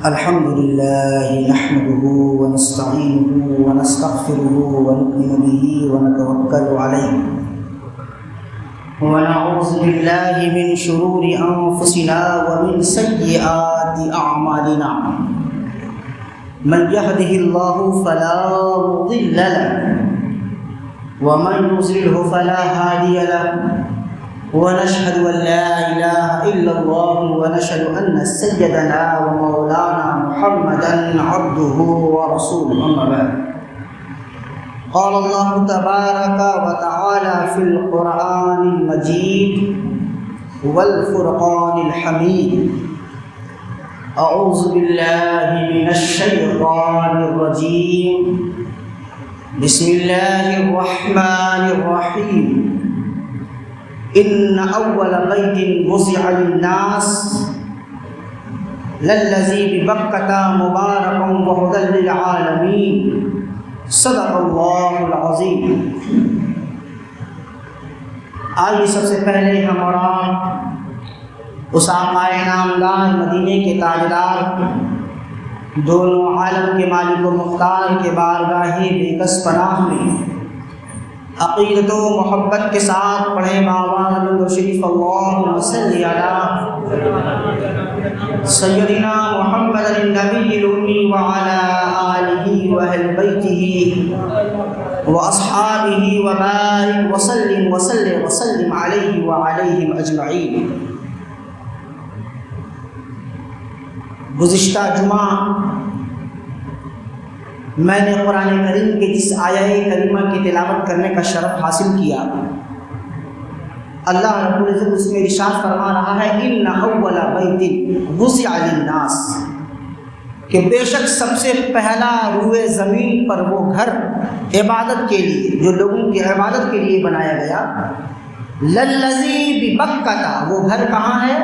الحمد لله نحمده ونستعينه ونستغفره ونؤمن به ونتوكل عليه ونعوذ بالله من شرور أنفسنا ومن سيئات أعمالنا من يهده الله فلا مضل له ومن يضلله فلا هادي له ونشهد أن لا إله إلا الله ونشهد أن سيدنا ومولانا محمدا عبده ورسوله أما بعد قال الله تبارك وتعالى في القرآن المجيد والفرقان الحميد أعوذ بالله من الشيطان الرجيم بسم الله الرحمن الرحيم إن أول بيت وضع للناس للذي ببكة مباركا وهدى للعالمين صدق اللہ العظیم۔ آئیے سب سے پہلے ہمارا اس آقا نامدار مدینے کے تاجدار دونوں عالم کے مالک و مختار کے بارگاہ بے کس پناہ میں عقیدت و محبت کے ساتھ پڑھے باوان درود شریف اللہم صلی علی سیدنا محمد النبی الامی وعلی آلہ واہل بیتہ واصحابہ وبارک وسلم وسلم علیہ وعلیہم اجمعین۔ گزشتہ جمعہ میں نے قرآن کریم کے جس آیہ کریمہ کی تلاوت کرنے کا شرف حاصل کیا، اللہ رب العزت اس میں ارشاد فرما رہا ہے ان اول بیت وضع للناس، کہ بے شک سب سے پہلا روئے زمین پر وہ گھر عبادت کے لیے، جو لوگوں کی عبادت کے لیے بنایا گیا، للذی ببکہ، وہ گھر کہاں ہے؟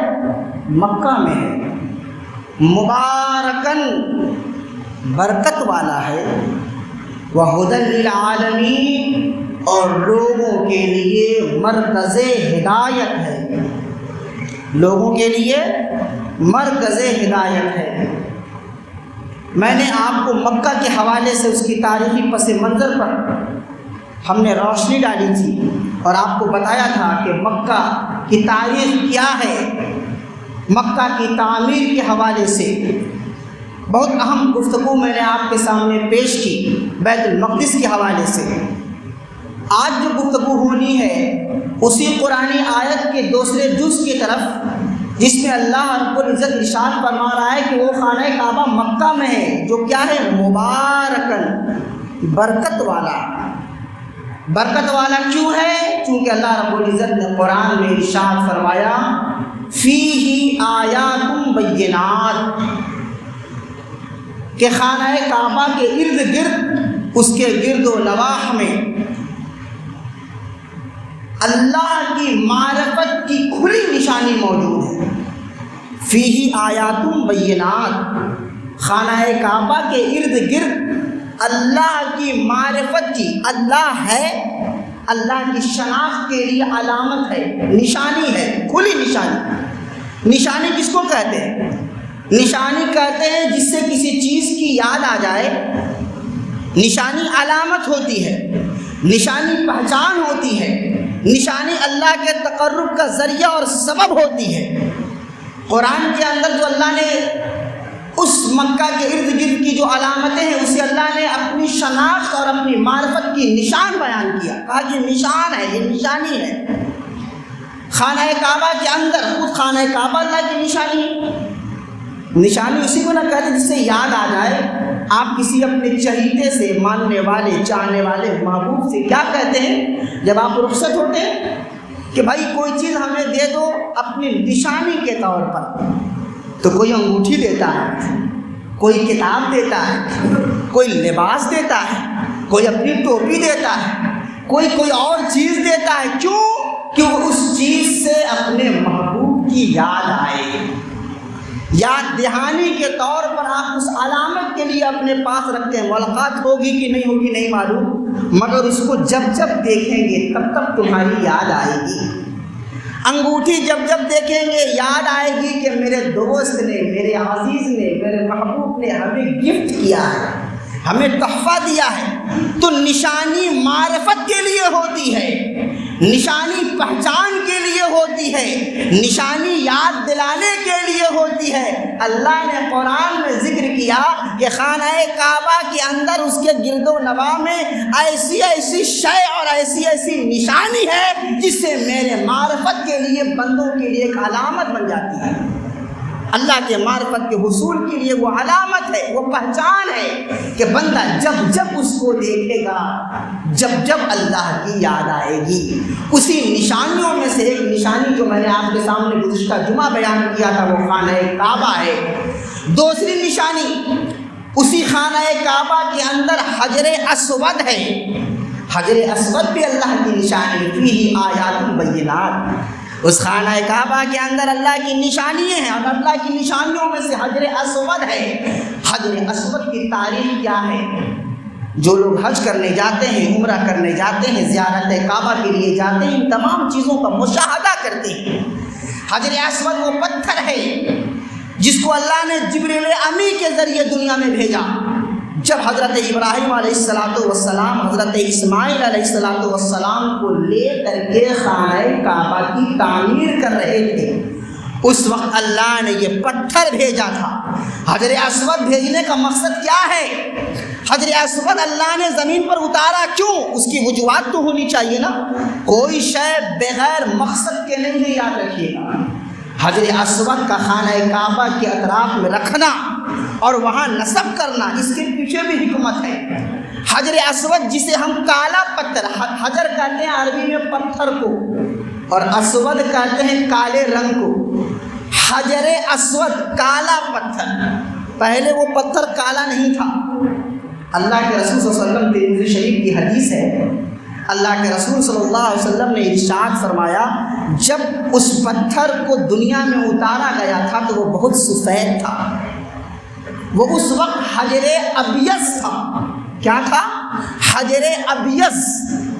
مکہ میں ہے، مبارکن، برکت والا ہے، وہدی للعالمین، اور لوگوں کے لیے مرکز ہدایت ہے، لوگوں کے لیے مرکز ہدایت ہے۔ میں نے آپ کو مکہ کے حوالے سے اس کی تاریخی پس منظر پر ہم نے روشنی ڈالی تھی اور آپ کو بتایا تھا کہ مکہ کی تاریخ کیا ہے۔ مکہ کی تعمیر کے حوالے سے بہت اہم گفتگو میں نے آپ کے سامنے پیش کی بیت المقدس کے حوالے سے۔ آج جو گفتگو ہونی ہے اسی قرآنی آیت کے دوسرے جز کی طرف، جس میں اللہ رب العزت ارشاد فرما رہا ہے کہ وہ خانہ کعبہ مکہ میں ہے، جو کیا ہے؟ مبارکن، برکت والا۔ برکت والا کیوں ہے؟ چونکہ اللہ رب العزت نے قرآن میں ارشاد فرمایا فیہ آیات بینات، کہ خانہ کعبہ کے ارد گرد، اس کے گرد و نواح میں اللہ کی معرفت کی کھلی نشانی موجود ہے۔ فیہ آیات بینات، خانہ کعبہ کے ارد گرد اللہ کی معرفت کی، اللہ ہے، اللہ کی شناخت کے لیے علامت ہے، نشانی ہے، کھلی نشانی۔ نشانی کس کو کہتے ہیں؟ نشانی کہتے ہیں جس سے کسی چیز کی یاد آ جائے۔ نشانی علامت ہوتی ہے، نشانی پہچان ہوتی ہے، نشانی اللہ کے تقرب کا ذریعہ اور سبب ہوتی ہے۔ قرآن کے اندر جو اللہ نے اس مکہ کے ارد گرد کی جو علامتیں ہیں، اسے اللہ نے اپنی شناخت اور اپنی معرفت کی نشان بیان کیا، کہا یہ نشان ہے، یہ نشانی ہے۔ خانہ کعبہ کے اندر خود خانہ کعبہ اللہ کی نشانی ہے۔ نشانی اسی کو نہ کہتے جس سے یاد آ جائے۔ آپ کسی اپنے چہیتے سے، ماننے والے، چاہنے والے محبوب سے کیا کہتے ہیں جب آپ رخصت ہوتے ہیں؟ کہ بھائی کوئی چیز ہمیں دے دو اپنی نشانی کے طور پر۔ تو کوئی انگوٹھی دیتا ہے، کوئی کتاب دیتا ہے، کوئی لباس دیتا ہے، کوئی اپنی ٹوپی دیتا ہے، کوئی اور چیز دیتا ہے۔ کیوں؟ کہ وہ اس چیز سے اپنے محبوب کی یاد آئے۔ یاد دہانی کے طور پر آپ اس علامت کے لیے اپنے پاس رکھتے ہیں. ملاقات ہوگی کہ نہیں ہوگی نہیں معلوم، مگر اس کو جب جب دیکھیں گے تب تب تمہاری یاد آئے گی. انگوٹھی جب جب دیکھیں گے یاد آئے گی کہ میرے دوست نے، میرے عزیز نے، میرے محبوب نے ہمیں گفٹ کیا ہے، ہمیں تحفہ دیا ہے۔ تو نشانی معرفت کے لیے ہوتی ہے، نشانی پہچان کے لیے ہوتی ہے، نشانی یاد دلانے کے لیے ہوتی ہے۔ اللہ نے قرآن میں ذکر کیا کہ خانہ کعبہ کے اندر اس کے گرد و نواح میں ایسی ایسی شے اور ایسی ایسی نشانی ہے جس سے میرے معرفت کے لیے، بندوں کے لیے ایک علامت بن جاتی ہے۔ اللہ کے معرفت کے حصول کے لیے وہ علامت ہے، وہ پہچان ہے کہ بندہ جب جب اس کو دیکھے گا، جب جب اللہ کی یاد آئے گی۔ اسی نشانیوں میں سے ایک نشانی جو میں نے آپ کے سامنے گزشتہ جمعہ بیان کیا تھا وہ خانہ کعبہ ہے۔ دوسری نشانی اسی خانہ کعبہ کے اندر حجر اسود ہے۔ حجر اسود بھی اللہ کی نشانی، فیہ آیات بینات۔ اس خانہ کعبہ کے اندر اللہ کی نشانیاں ہیں، اور اللہ کی نشانیوں میں سے حجر اسود ہے۔ حجر اسود کی تاریخ کیا ہے؟ جو لوگ حج کرنے جاتے ہیں، عمرہ کرنے جاتے ہیں، زیارت کعبہ کے لیے جاتے ہیں، ان تمام چیزوں کا مشاہدہ کرتے ہیں۔ حجر اسود وہ پتھر ہے جس کو اللہ نے جبریل امی کے ذریعے دنیا میں بھیجا۔ جب حضرت ابراہیم علیہ السلام حضرت اسماعیل علیہ السلام کو لے کر کے خانہ کعبہ کی تعمیر کر رہے تھے، اس وقت اللہ نے یہ پتھر بھیجا تھا۔ حجر اسود بھیجنے کا مقصد کیا ہے؟ حجر اسود اللہ نے زمین پر اتارا کیوں؟ اس کی وجوہات تو ہونی چاہیے نا۔ کوئی شے بغیر مقصد کے نہیں ہے، یاد رکھیے گا۔ حجر اسود کا خانہ کعبہ کے اطراف میں رکھنا اور وہاں نصب کرنا، اس کے پیچھے بھی حکمت ہے۔ حجر اسود جسے ہم کالا پتھر، حجر کہتے ہیں عربی میں پتھر کو، اور اسود کہتے ہیں کالے رنگ کو۔ حجر اسود کالا پتھر، پہلے وہ پتھر کالا نہیں تھا۔ اللہ کے رسول صلی اللہ علیہ وسلم، ترمذی شریف کی حدیث ہے، اللہ کے رسول صلی اللہ علیہ وسلم نے ارشاد فرمایا جب اس پتھر کو دنیا میں اتارا گیا تھا تو وہ بہت سفید تھا۔ وہ اس وقت حجر ابیض تھا۔ کیا تھا؟ حجر ابیض،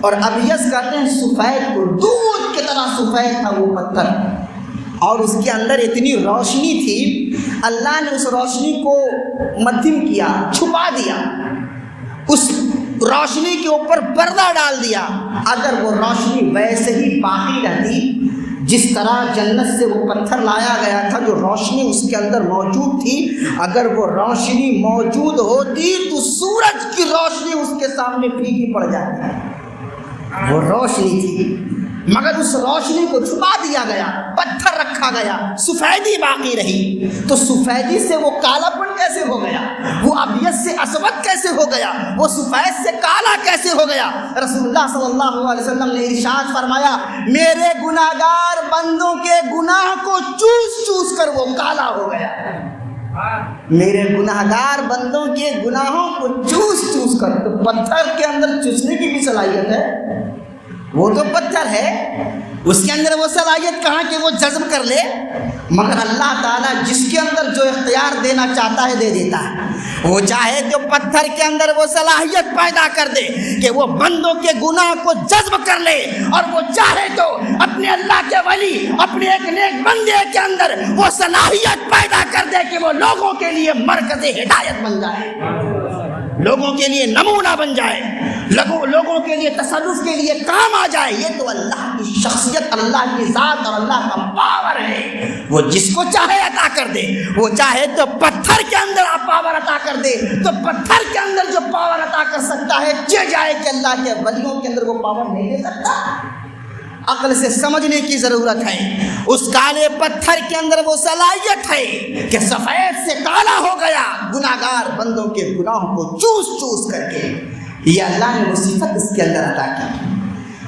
اور ابیض کہتے ہیں سفید کو، دودھ کی طرح سفید تھا وہ پتھر، اور اس کے اندر اتنی روشنی تھی، اللہ نے اس روشنی کو مدھم کیا، چھپا دیا، اس روشنی کے اوپر پردہ ڈال دیا۔ اگر وہ روشنی ویسے ہی باقی رہتی جس طرح جنت سے وہ پتھر لایا گیا تھا، جو روشنی اس کے اندر موجود تھی، اگر وہ روشنی موجود ہوتی تو سورج کی روشنی اس کے سامنے پھیکی پڑ جاتی۔ وہ روشنی تھی، مگر اس روشنی کو چھپا دیا گیا، پتھر رکھا گیا، سفیدی باقی رہی۔ تو سفیدی سے وہ کالا پن کیسے ہو گیا؟ وہ ابیض سے اسود کیسے ہو گیا؟ وہ سفید سے کالا کیسے ہو گیا؟ رسول اللہ صلی اللہ علیہ وسلم نے ارشاد فرمایا میرے گناہگار بندوں کے گناہ کو چوس چوس کر وہ کالا ہو گیا۔ میرے گناہگار بندوں کے گناہوں کو چوس چوس کر، تو پتھر کے اندر چوسنے کی بھی صلاحیت ہے، وہ تو پتھر ہے، اس کے اندر وہ صلاحیت کہاں کہ وہ جذب کر لے، مگر اللہ تعالیٰ جس کے اندر جو اختیار دینا چاہتا ہے دے دیتا ہے۔ وہ چاہے تو پتھر کے اندر وہ صلاحیت پیدا کر دے کہ وہ بندوں کے گناہ کو جذب کر لے، اور وہ چاہے تو اپنے اللہ کے ولی، اپنے ایک نیک بندے کے اندر وہ صلاحیت پیدا کر دے کہ وہ لوگوں کے لیے مرکز ہدایت بن جائے، لوگوں کے لیے نمونہ بن جائے، لوگوں کے لیے تصرف کے لیے کام آ جائے۔ یہ تو اللہ کی شخصیت، اللہ کی ذات اور اللہ کا پاور ہے، وہ جس کو چاہے عطا کر دے۔ وہ چاہے تو پتھر کے اندر پاور عطا کر دے، تو پتھر کے اندر جو پاور عطا کر سکتا ہے، یہ جائے کہ اللہ کے ولیوں کے اندر وہ پاور نہیں دے سکتا۔ عقل سے سمجھنے کی ضرورت ہے۔ اس کالے پتھر کے اندر وہ صلاحیت ہے کہ سفید سے کالا ہو گیا، گناہگار بندوں کے گناہوں کو چوس چوس کر کے، یہ اللہ نے وہ صفت اس کے اندر عطا کی۔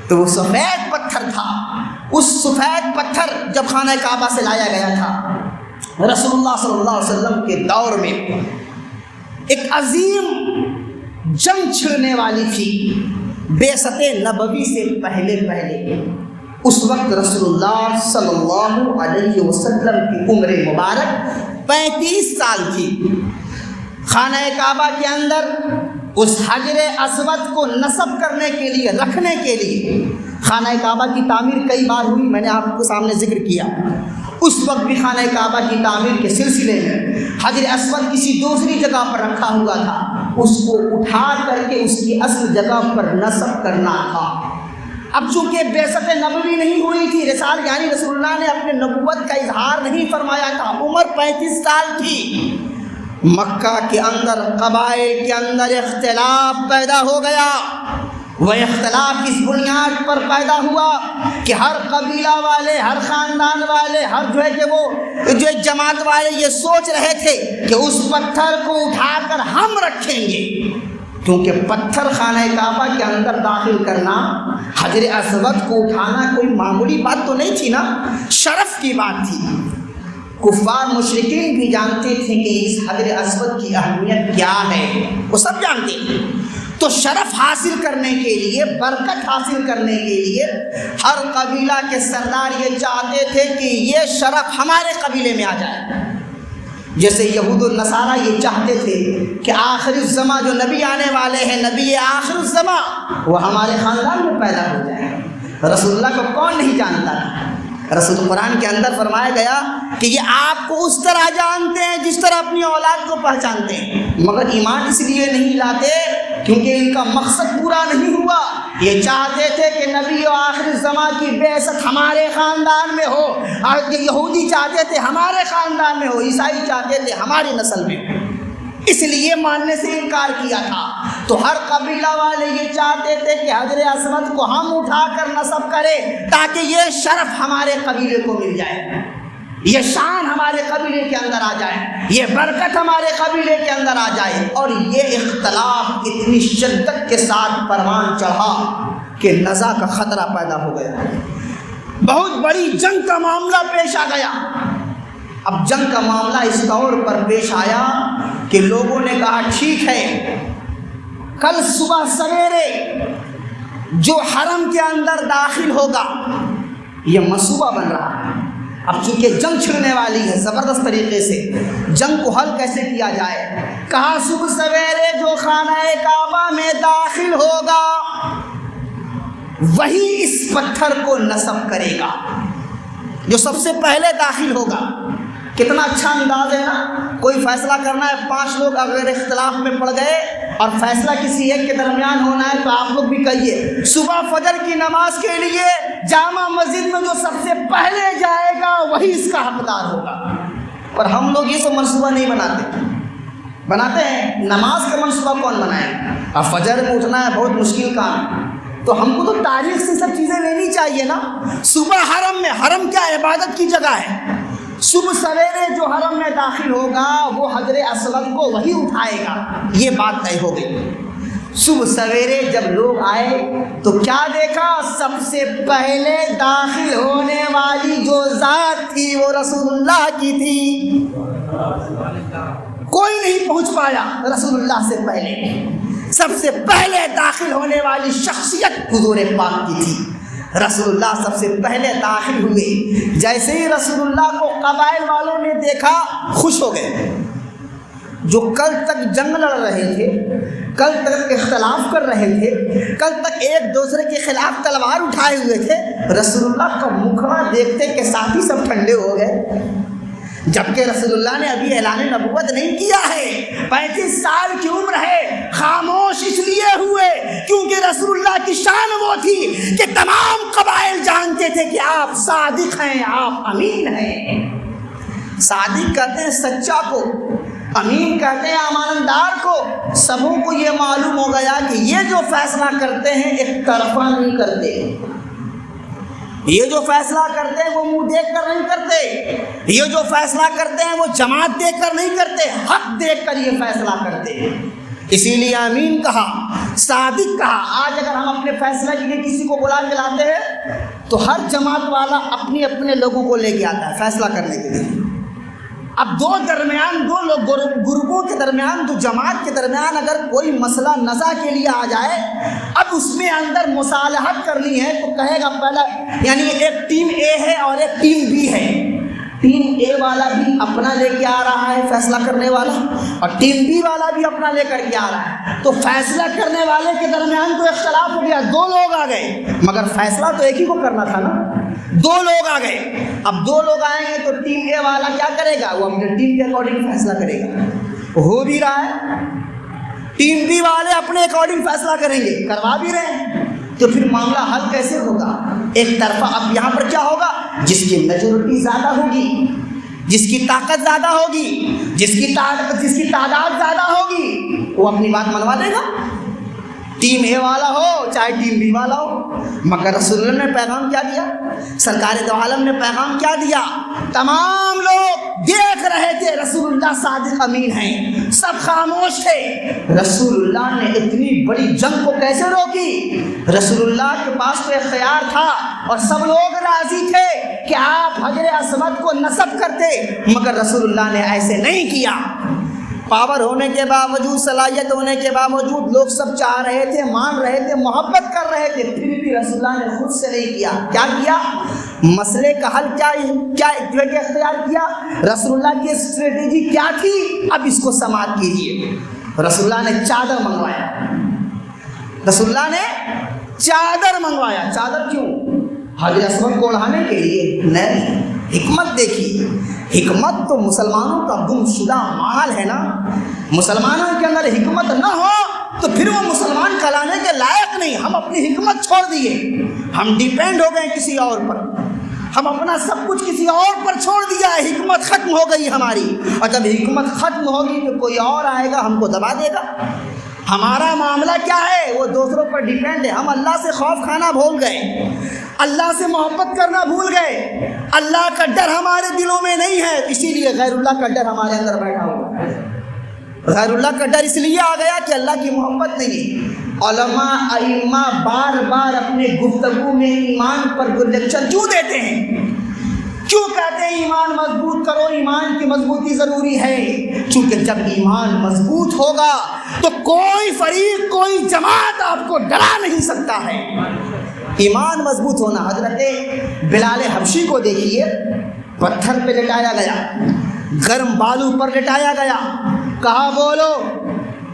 تو وہ سفید پتھر تھا۔ اس سفید پتھر جب خانہ کعبہ سے لایا گیا تھا، رسول اللہ صلی اللہ علیہ وسلم کے دور میں ایک عظیم جنگ چھڑنے والی تھی، بعثت نبوی سے پہلے۔ اس وقت رسول اللہ صلی اللہ علیہ وسلم کی عمر مبارک 35 سال تھی۔ خانہ کعبہ کے اندر اس حجر اسود کو نصب کرنے کے لیے، رکھنے کے لیے خانہ کعبہ کی تعمیر کئی بار ہوئی، میں نے آپ کو سامنے ذکر کیا۔ اس وقت بھی خانہ کعبہ کی تعمیر کے سلسلے میں حجر اسود کسی دوسری جگہ پر رکھا ہوا تھا، اس کو اٹھا کر کے اس کی اصل جگہ پر نصب کرنا تھا۔ اب چونکہ بعثت نبوی نہیں ہوئی تھی، رسالت یعنی رسول اللہ نے اپنے نبوت کا اظہار نہیں فرمایا تھا، عمر 35 سال تھی، مکہ کے اندر قبائل کے اندر اختلاف پیدا ہو گیا۔ وہ اختلاف اس بنیاد پر پیدا ہوا کہ ہر قبیلہ والے، ہر خاندان والے، ہر جو جماعت والے یہ سوچ رہے تھے کہ اس پتھر کو اٹھا کر ہم رکھیں گے، کیونکہ پتھر خانہ کعبہ کے اندر داخل کرنا، حجر اسود کو اٹھانا کوئی معمولی بات تو نہیں تھی نا، شرف کی بات تھی۔ کفار مشرکین بھی جانتے تھے کہ اس حجر اسود کی اہمیت کیا ہے، وہ سب جانتے تھے۔ تو شرف حاصل کرنے کے لیے، برکت حاصل کرنے کے لیے ہر قبیلہ کے سردار یہ چاہتے تھے کہ یہ شرف ہمارے قبیلے میں آ جائے۔ جیسے یہود و نصارہ یہ چاہتے تھے کہ آخر الزماں جو نبی آنے والے ہیں، نبی آخر الزماں، وہ ہمارے خاندان میں پیدا ہو جائے۔ رسول اللہ کو کون نہیں جانتا تھا؟ رسول قرآن کے اندر فرمایا گیا کہ یہ آپ کو اس طرح جانتے ہیں جس طرح اپنی اولاد کو پہچانتے ہیں، مگر ایمان اس لیے نہیں لاتے کیونکہ ان کا مقصد پورا نہیں ہوا۔ یہ چاہتے تھے کہ نبی و آخر الزماں کی بعثت ہمارے خاندان میں ہو، اور یہودی چاہتے تھے ہمارے خاندان میں ہو، عیسائی چاہتے تھے ہماری نسل میں ہو، اس لیے ماننے سے انکار کیا تھا۔ تو ہر قبیلہ والے یہ چاہتے تھے کہ حجر اسود کو ہم اٹھا کر نصب کریں تاکہ یہ شرف ہمارے قبیلے کو مل جائے، یہ شان ہمارے قبیلے کے اندر آ جائے، یہ برکت ہمارے قبیلے کے اندر آ جائے۔ اور یہ اختلاف اتنی شدت کے ساتھ پروان چڑھا کہ نزاع کا خطرہ پیدا ہو گیا، بہت بڑی جنگ کا معاملہ پیش آ گیا۔ اب جنگ کا معاملہ اس طور پر پیش آیا کہ لوگوں نے کہا ٹھیک ہے، کل صبح سویرے جو حرم کے اندر داخل ہوگا، یہ منصوبہ بن رہا ہے۔ اب چونکہ جنگ چھڑنے والی ہے زبردست طریقے سے، جنگ کو حل کیسے کیا جائے؟ کہا صبح سویرے جو خانہ کعبہ میں داخل ہوگا وہی اس پتھر کو نصب کرے گا، جو سب سے پہلے داخل ہوگا۔ کتنا اچھا انداز ہے نا، کوئی فیصلہ کرنا ہے، 5 لوگ اگر اختلاف میں پڑ گئے اور فیصلہ کسی ایک کے درمیان ہونا ہے تو آپ لوگ بھی کہیے صبح فجر کی نماز کے لیے جامع مسجد میں جو سب سے پہلے جائے گا وہی اس کا حقدار ہوگا۔ پر ہم لوگ یہ سب منصوبہ نہیں بناتے ہیں، نماز کا منصوبہ کون بنائے؟ اب فجر میں اٹھنا ہے، بہت مشکل کام ہے، تو ہم کو تو تاریخ سے سب چیزیں لینی چاہیے نا۔ صبح حرم میں، حرم کیا عبادت کی جگہ ہے، صبح سویرے جو حرم میں داخل ہوگا وہ حجر اسود کو وہی اٹھائے گا، یہ بات طے ہو گئی۔ صبح سویرے جب لوگ آئے تو کیا دیکھا؟ سب سے پہلے داخل ہونے والی جو ذات تھی وہ رسول اللہ کی تھی، کوئی نہیں پہنچ پایا رسول اللہ سے پہلے۔ سب سے پہلے داخل ہونے والی شخصیت حضور پاک کی تھی، رسول اللہ سب سے پہلے داخل ہوئے۔ جیسے ہی رسول اللہ کو قبائل والوں نے دیکھا خوش ہو گئے، جو کل تک جنگ لڑ رہے تھے، کل تک اختلاف کر رہے تھے، کل تک ایک دوسرے کے خلاف تلوار اٹھائے ہوئے تھے، رسول اللہ کا مکھڑا دیکھتے کے ساتھ ہی سب ٹھنڈے ہو گئے۔ جبکہ رسول اللہ نے ابھی اعلان نبوت نہیں کیا ہے، 35 سال کی عمر ہے، خاموش اس لیے ہوئے کیونکہ رسول اللہ کی شان وہ تھی کہ تمام قبائل جانتے تھے کہ آپ صادق ہیں، آپ امین ہیں۔ صادق کہتے ہیں سچا کو، امین کہتے ہیں امانتدار کو۔ سبوں کو یہ معلوم ہو گیا کہ یہ جو فیصلہ کرتے ہیں ایک طرفہ نہیں کرتے، یہ جو فیصلہ کرتے ہیں وہ منہ دیکھ کر نہیں کرتے، یہ جو فیصلہ کرتے ہیں وہ جماعت دیکھ کر نہیں کرتے، حق دیکھ کر یہ فیصلہ کرتے ہیں۔ اسی لیے امین کہا، صادق کہا۔ آج اگر ہم اپنے فیصلہ کے لیے کسی کو بلا کے لاتے ہیں تو ہر جماعت والا اپنے اپنے لوگوں کو لے کے آتا ہے فیصلہ کرنے کے لیے۔ اب دو لوگ گروپوں کے درمیان، دو جماعت کے درمیان اگر کوئی مسئلہ نزاع کے لیے آ جائے، اب اس میں اندر مصالحت کرنی ہے تو کہے گا پہلا، یعنی ایک ٹیم اے ہے اور ایک ٹیم بی ہے، ٹیم اے والا بھی اپنا لے کے آ رہا ہے فیصلہ کرنے والا، اور ٹیم بی والا بھی اپنا لے کر کے آ رہا ہے، تو فیصلہ کرنے والے کے درمیان تو اختلاف ہو گیا، دو لوگ آ گئے، مگر فیصلہ تو ایک ہی کو کرنا تھا نا، دو لوگ آ گئے۔ اب دو لوگ آئیں گے تو ٹیم اے والا کیا کرے گا؟ وہ اپنے ٹیم کے اکارڈنگ فیصلہ کرے گا، ہو بھی رہا ہے۔ ٹیم بی والے اپنے اکارڈنگ فیصلہ کریں گے، کروا بھی رہے ہیں، تو پھر معاملہ حل کیسے ہوگا؟ ایک طرفہ اب یہاں پر کیا ہوگا؟ جس کی میجورٹی زیادہ ہوگی، جس کی طاقت زیادہ ہوگی، جس کی تعداد زیادہ ہوگی، وہ اپنی بات منوا دے گا، ٹیم اے والا ہو چاہے ٹیم بی والا ہو۔ مگر رسول اللہ نے پیغام کیا دیا؟ سرکار دو عالم نے پیغام کیا دیا؟ تمام لوگ دیکھ رہے تھے رسول اللہ صادق امین ہیں، سب خاموش تھے۔ رسول اللہ نے اتنی بڑی جنگ کو کیسے روکی؟ رسول اللہ کے پاس تو اختیار تھا اور سب لوگ راضی تھے کہ آپ حجر اسود کو نصب کرتے، مگر رسول اللہ نے ایسے نہیں کیا۔ پاور ہونے کے باوجود، صلاحیت ہونے کے باوجود لوگ سب چاہ رہے تھے، مان رہے تھے، محبت کر رہے تھے، پھر بھی رسول اللہ نے خود سے نہیں کیا۔ کیا کیا؟ مسئلے کا حل کیا اختیار کیا؟ رسول اللہ کی اسٹریٹجی کیا تھی؟ اب اس کو سماعت کیجیے۔ رسول اللہ نے چادر منگوایا، رسول اللہ نے چادر منگوایا۔ چادر کیوں؟ حجر اسود کو اڑانے کے لیے نہیں، حکمت دیکھیے۔ حکمت تو مسلمانوں کا گم شدہ مال ہے نا، مسلمانوں کے اندر حکمت نہ ہو تو پھر وہ مسلمان کہلانے کے لائق نہیں۔ ہم اپنی حکمت چھوڑ دیے، ہم ڈیپینڈ ہو گئے کسی اور پر، ہم اپنا سب کچھ کسی اور پر چھوڑ دیا ہے، حکمت ختم ہو گئی ہماری، اور جب حکمت ختم ہوگی تو کوئی اور آئے گا ہم کو دبا دے گا۔ ہمارا معاملہ کیا ہے؟ وہ دوسروں پر ڈیپینڈ ہے۔ ہم اللہ سے خوف کھانا بھول گئے، اللہ سے محبت کرنا بھول گئے، اللہ کا ڈر ہمارے دلوں میں نہیں ہے، اسی لیے غیر اللہ کا ڈر ہمارے اندر بیٹھا ہوا ہے۔ غیر اللہ کا ڈر اس لیے آ گیا کہ اللہ کی محبت نہیں ہے۔ علماء ائمہ بار بار اپنے گفتگو میں ایمان پر لیکچر کیوں دیتے ہیں؟ کیوں کہتے ہیں ایمان مضبوط کرو، ایمان کی مضبوطی ضروری ہے؟ چونکہ جب ایمان مضبوط ہوگا تو کوئی فریق، کوئی جماعت آپ کو ڈرا نہیں سکتا ہے۔ ایمان مضبوط ہونا۔ حضرت بلال حبشی کو دیکھیے، پتھر پہ لٹایا گیا، گرم بالو پر لٹایا گیا، کہا بولو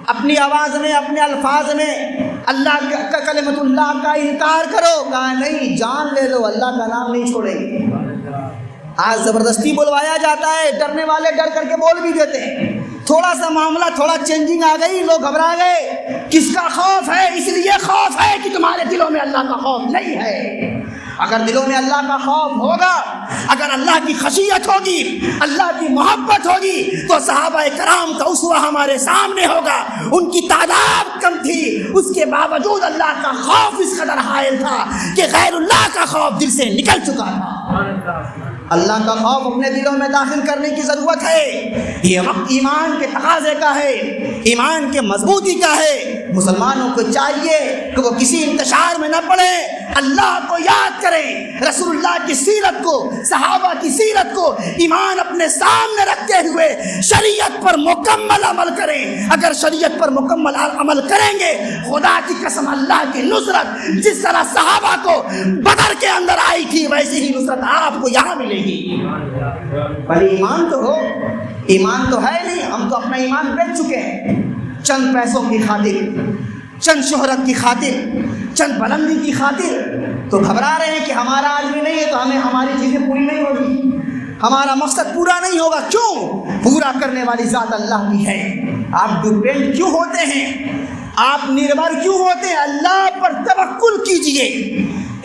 اپنی آواز میں، اپنے الفاظ میں اللہ کا کلمت اللہ کا انکار کرو، کہا نہیں، جان لے لو، اللہ کا نام نہیں چھوڑیں گے۔ آج زبردستی بلوایا جاتا ہے، ڈرنے والے ڈر کر کے بول بھی دیتے ہیں۔ تھوڑا سا معاملہ، تھوڑا چینجنگ آ گئی، لوگ گھبرا گئے۔ کس کا خوف ہے؟ اس لیے خوف ہے کہ تمہارے دلوں میں اللہ کا خوف نہیں ہے۔ اگر دلوں میں اللہ کا خوف ہوگا، اگر اللہ کی خشیت ہوگی، اللہ کی محبت ہوگی، تو صحابہ کرام کا اسوہ ہمارے سامنے ہوگا۔ ان کی تعداد کم تھی، اس کے باوجود اللہ کا خوف اس قدر حائل تھا کہ غیر اللہ کا خوف دل سے نکل چکا تھا۔ اللہ کا خوف اپنے دلوں میں داخل کرنے کی ضرورت ہے۔ یہ وقت ایمان کے تقاضے کا ہے، ایمان کے مضبوطی کا ہے۔ مسلمانوں کو چاہیے کہ وہ کسی انتشار میں نہ پڑے، اللہ کو یاد کریں، رسول اللہ کی سیرت کو، صحابہ کی سیرت کو ایمان اپنے سامنے رکھتے ہوئے شریعت پر مکمل عمل کریں۔ اگر شریعت پر مکمل عمل کریں گے، خدا کی قسم اللہ کی نصرت جس طرح صحابہ کو بدر کے اندر آئی تھی، ویسی ہی نصرت آپ کو یہاں ملے گی۔ پر ایمان تو ہو، ایمان تو ہے نہیں، ہم تو اپنا ایمان بیچ چکے ہیں چند پیسوں کی خاطر، چند شہرت کی خاطر، چند بلندی کی خاطر۔ تو گھبرا رہے ہیں کہ ہمارا آدمی نہیں ہے تو ہمیں ہماری چیزیں پوری نہیں ہوگی، ہمارا مقصد پورا نہیں ہوگا۔ کیوں؟ پورا کرنے والی ذات اللہ کی ہے۔ آپ ڈیپینڈ کیوں ہوتے ہیں؟ آپ نربھر کیوں ہوتے ہیں؟ اللہ پر توکل کیجئے۔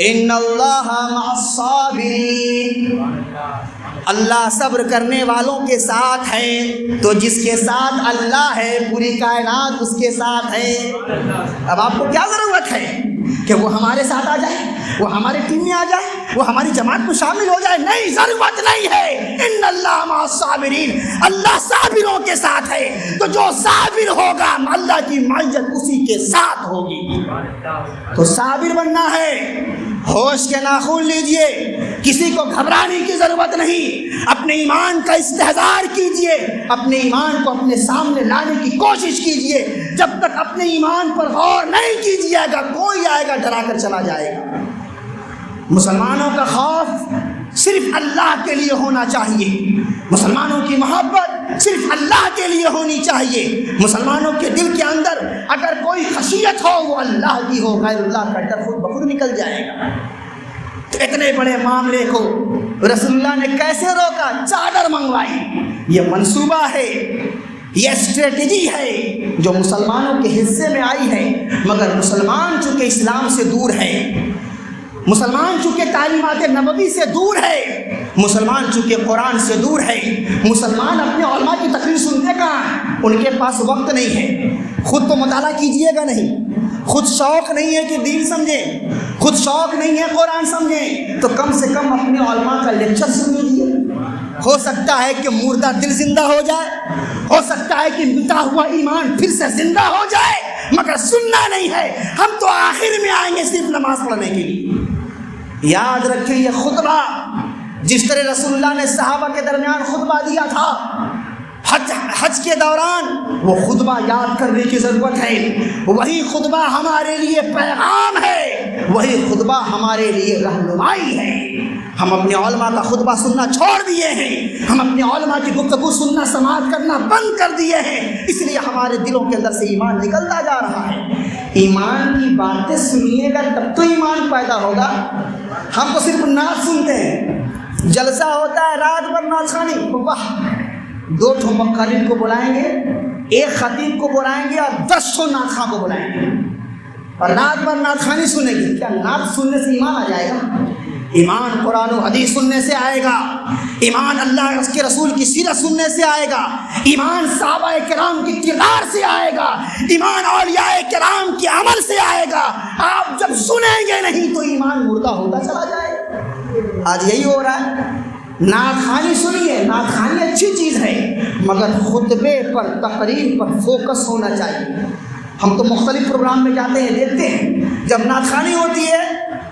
ان اللہ مع الصابرین، اللہ صبر کرنے والوں کے ساتھ ہے۔ تو جس کے ساتھ اللہ ہے، پوری کائنات اس کے ساتھ ہے۔ اب آپ کو کیا ضرورت ہے کہ وہ ہمارے ساتھ آ جائے، وہ ہماری ٹیم میں آ جائے، وہ ہماری جماعت میں شامل ہو جائے؟ نہیں، ضرورت نہیں ہے۔ ان اللہ مع الصابرین، اللہ صابروں کے ساتھ ہے۔ تو جو صابر ہوگا اللہ کی معیت اسی کے ساتھ ہوگی۔ تو صابر بننا ہے، ہوش کے ناخن لیجئے، کسی کو گھبرانے کی ضرورت نہیں، اپنے ایمان کا استحضار کیجئے، اپنے ایمان کو اپنے سامنے لانے کی کوشش کیجئے۔ جب تک اپنے ایمان پر غور نہیں کیجئے گا، کوئی آئے گا ڈرا کر چلا جائے گا۔ مسلمانوں کا خوف صرف اللہ کے لیے ہونا چاہیے، مسلمانوں کی محبت صرف اللہ کے لیے ہونی چاہیے، مسلمانوں کے دل کے اندر اگر کوئی خشیت ہو وہ اللہ کی ہو، غیر اللہ کا ڈر خود بخود نکل جائے گا۔ تو اتنے بڑے معاملے کو رسول اللہ نے کیسے روکا؟ چادر منگوائی۔ یہ منصوبہ ہے، یہ اسٹریٹجی ہے جو مسلمانوں کے حصے میں آئی ہے، مگر مسلمان چونکہ اسلام سے دور ہے، مسلمان چونکہ تعلیمات نبوی سے دور ہے، مسلمان چونکہ قرآن سے دور ہے، مسلمان اپنے علماء کی تقریر سنتے کہاں ہیں؟ ان کے پاس وقت نہیں ہے۔ خود تو مطالعہ کیجئے گا نہیں، خود شوق نہیں ہے کہ دین سمجھیں، خود شوق نہیں ہے قرآن سمجھیں، تو کم سے کم اپنے علماء کا لیکچر سن لیجیے۔ ہو سکتا ہے کہ مردہ دل زندہ ہو جائے، ہو سکتا ہے کہ مٹا ہوا ایمان پھر سے زندہ ہو جائے، مگر سننا نہیں ہے۔ ہم تو آخر میں آئیں گے صرف نماز پڑھنے کے لیے۔ یاد رکھیں یہ خطبہ جس طرح رسول اللہ نے صحابہ کے درمیان خطبہ دیا تھا حج کے دوران، وہ خطبہ یاد کرنے کی ضرورت ہے۔ وہی خطبہ ہمارے لیے پیغام ہے، وہی خطبہ ہمارے لیے رہنمائی ہے۔ ہم اپنے علماء کا خطبہ سننا چھوڑ دیے ہیں، ہم اپنے علماء کی گفتگو سننا سماعت کرنا بند کر دیے ہیں، اس لیے ہمارے دلوں کے اندر سے ایمان نکلتا جا رہا ہے۔ ایمان کی باتیں سنیے گا تب تو ایمان پیدا ہوگا۔ ہم تو صرف نعت سنتے ہیں، جلسہ ہوتا ہے رات بھر نعت خوانی، واہ، 2 مقرر کو بلائیں گے، 1 خطیب کو بلائیں گے اور 10 نعت خواں کو بلائیں گے، اور رات بھر نعت خوانی سنیں گے۔ کیا نعت سننے سے ایمان آ جائے گا؟ ایمان قرآن و حدیث سننے سے آئے گا، ایمان اللہ اس کے رسول کی سیرت سننے سے آئے گا، ایمان صحابہ کرام کی کردار سے آئے گا، ایمان اولیاء کرام کے عمل سے آئے گا۔ آپ جب سنیں گے نہیں تو ایمان مردہ ہوتا چلا جائے گا۔ آج یہی ہو رہا ہے۔ نعت خوانی سنیے، نعت خوانی اچھی چیز ہے، مگر خطبے پر تقریر پر فوکس ہونا چاہیے۔ ہم تو مختلف پروگرام میں جاتے ہیں، دیکھتے ہیں جب نعت خوانی ہوتی ہے،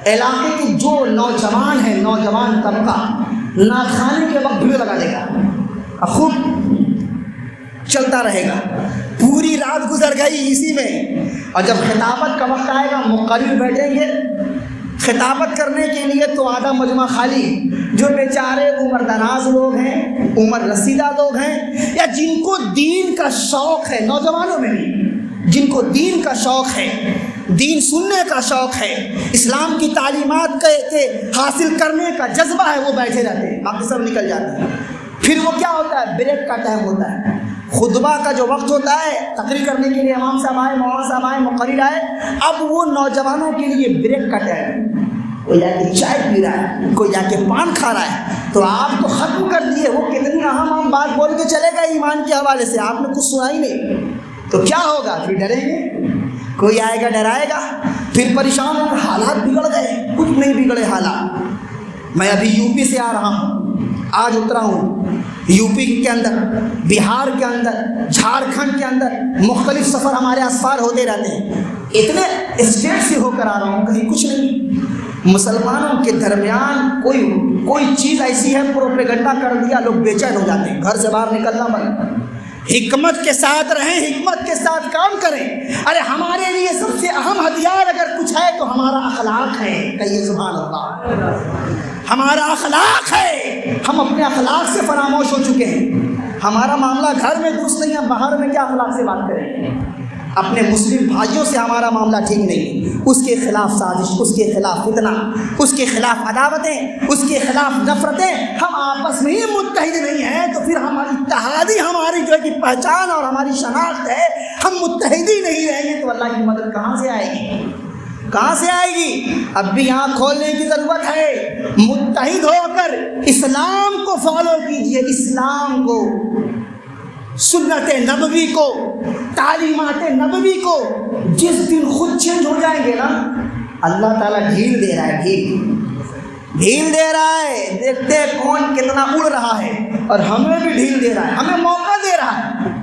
علاقے کے جو نوجوان ہیں، نوجوان طبقہ نعت خوانی کے وقت بھیڑ لگا دے گا، خوب چلتا رہے گا، پوری رات گزر گئی اسی میں، اور جب خطابت کا وقت آئے گا مقرر بیٹھیں گے خطابت کرنے کے لیے تو آدھا مجمع خالی۔ جو بیچارے عمر دراز لوگ ہیں، عمر رسیدہ لوگ ہیں، یا جن کو دین کا شوق ہے، نوجوانوں میں بھی جن کو دین کا شوق ہے، دین سننے کا شوق ہے، اسلام کی تعلیمات کے حاصل کرنے کا جذبہ ہے، وہ بیٹھے رہتے ہیں، باقی سب نکل جاتے ہیں۔ پھر وہ کیا ہوتا ہے؟ بریک کا ٹائم ہوتا ہے، خطبہ کا جو وقت ہوتا ہے، تقریر کرنے کے لیے امام صاحب آئے، مولانا صاحب آئے، مقرر آئے، اب وہ نوجوانوں کے لیے بریک کا ٹائم ہے۔ کوئی جا کے چائے پی رہا ہے، کوئی جا کے پان کھا رہا ہے، تو آپ تو ختم کر دیے، وہ کتنی اہم بات بول کے چلے گا ایمان کے حوالے سے، آپ نے کچھ سنا ہی نہیں، تو کیا ہوگا؟ پھر ڈریں گے، کوئی آئے گا ڈرائے گا، پھر پریشان ہوگا، حالات بگڑ گئے۔ کچھ نہیں بگڑے حالات۔ میں ابھی یو پی سے آ رہا ہوں، آج اترا ہوں، یو پی کے اندر، بہار کے اندر، جھارکھنڈ کے اندر مختلف سفر ہمارے اسفار ہوتے رہتے ہیں، اتنے اسٹیٹ سے ہو کر آ رہا ہوں، کہیں کچھ نہیں۔ مسلمانوں کے درمیان کوئی چیز ایسی ہے، پروپیگنڈا کر دیا، لوگ بے چین ہو جاتے ہیں، گھر سے باہر نکلنا بند۔ حکمت کے ساتھ رہیں، حکمت کے ساتھ کام کریں۔ ارے ہمارے لیے سب سے اہم ہتھیار اگر کچھ ہے تو ہمارا اخلاق ہے، کہیے سبحان اللہ۔ ہمارا اخلاق ہے، ہم اپنے اخلاق سے فراموش ہو چکے ہیں۔ ہمارا معاملہ گھر میں درست نہیں ہے، باہر میں کیا اخلاق سے بات کریں؟ اپنے مسلم بھائیوں سے ہمارا معاملہ ٹھیک نہیں، اس کے خلاف سازش، اس کے خلاف فتنہ، اس کے خلاف عداوتیں، اس کے خلاف نفرتیں، ہم آپس میں ہی متحد نہیں ہیں، تو پھر ہماری اتحادی، ہماری جو ہے کہ پہچان اور ہماری شناخت ہے، ہم متحد ہی نہیں رہیں گے تو اللہ کی مدد کہاں سے آئے گی؟ کہاں سے آئے گی؟ اب بھی آنکھ کھولنے کی ضرورت ہے، متحد ہو کر اسلام کو فالو کیجئے، اسلام کو، سنت نبوی کو، تعلیمات نبوی کو۔ جس دن خود چینج ہو جائیں گے نا، اللہ تعالیٰ ڈھیل دے رہا ہے، ڈھیل دے رہا ہے، دیکھتے کون کتنا اڑ رہا ہے، اور ہمیں بھی ڈھیل دے رہا ہے، ہمیں موقع دے رہا ہے،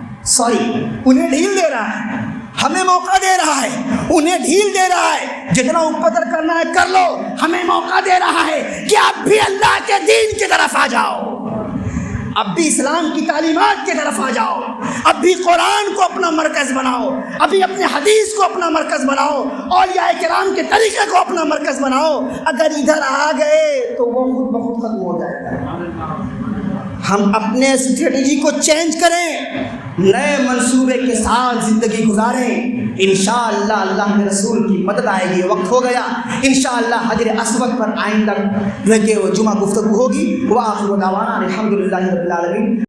انہیں ڈھیل دے رہا ہے، ہمیں موقع دے رہا ہے، انہیں ڈھیل دے رہا ہے، جتنا اوپر کرنا ہے کر لو، ہمیں موقع دے رہا ہے کہ آپ بھی اللہ کے دین کی طرف آ جاؤ۔ اب بھی اسلام کی تعلیمات کی طرف آ جاؤ، اب بھی قرآن کو اپنا مرکز بناؤ، ابھی اپنے حدیث کو اپنا مرکز بناؤ، اولیاء کرام کے طریقے کو اپنا مرکز بناؤ۔ اگر ادھر آ گئے تو وہ خود بخود ختم ہو جائے گا۔ ہم اپنے اسٹریٹجی کو چینج کریں، نئے منصوبے کے ساتھ زندگی گزاریں، انشاءاللہ اللہ کے رسول کی مدد آئے گی۔ وقت ہو گیا، انشاءاللہ حجر اسود پر آئندہ کہ جمعہ گفتگو ہوگی۔ وآخر دعوانا الحمدللہ رب العالمین۔